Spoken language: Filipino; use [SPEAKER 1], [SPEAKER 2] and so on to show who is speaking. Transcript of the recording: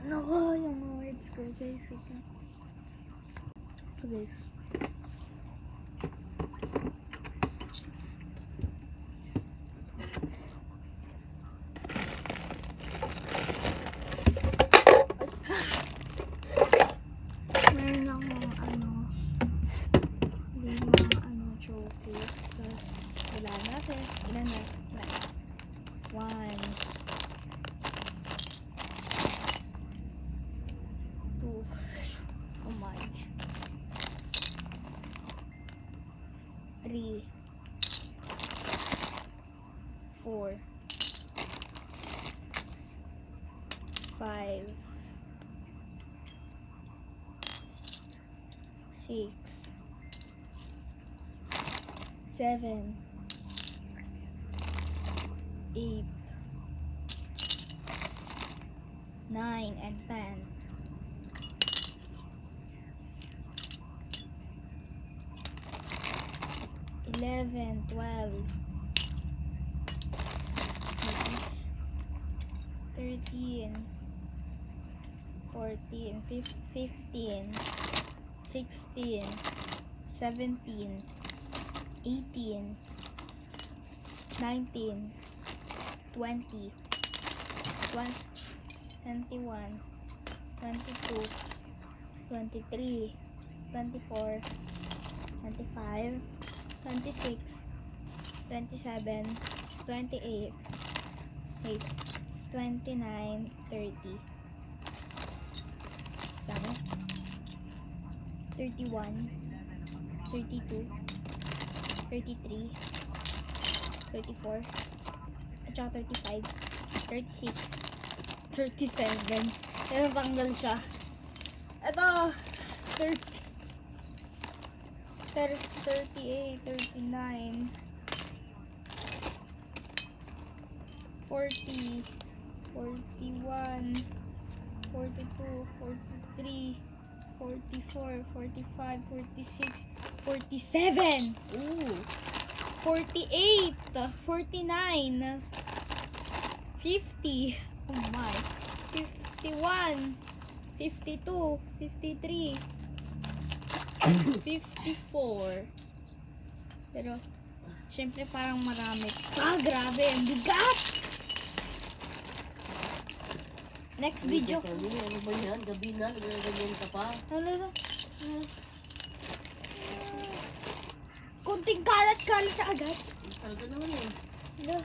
[SPEAKER 1] Nako, yung mga words ko, guys. Okay. So, guys. Meron akong trophies. Tapos, wala natin. Ilan na? 1, 2, oh my, 3, 4, 5, 6, 7, 8, 9, and 10. 11, 12, 13, 14, 15, 16, 17, 18, 19, 20, 21, 22, 23, 24, 25, 26, 27, 28, 29, 30. Dami. 31, 32, 33, 34, at saka 35, 36, 37. Yan, tanggal siya. Ito, 38, 39, 40, 41, 42, 43, 44, 45, 46, 47. Ooh. 48, 49, 50. Oh my. 51, 52, 53, 54. Pero, syempre parang marami. Ah, grabe. Ang bigat! Next video.
[SPEAKER 2] Ano ba yan? Gabi na, nagagayon ka pa.
[SPEAKER 1] Ano? Kunting kalat-kalat agad.
[SPEAKER 2] Talaga naman eh.
[SPEAKER 1] Ano?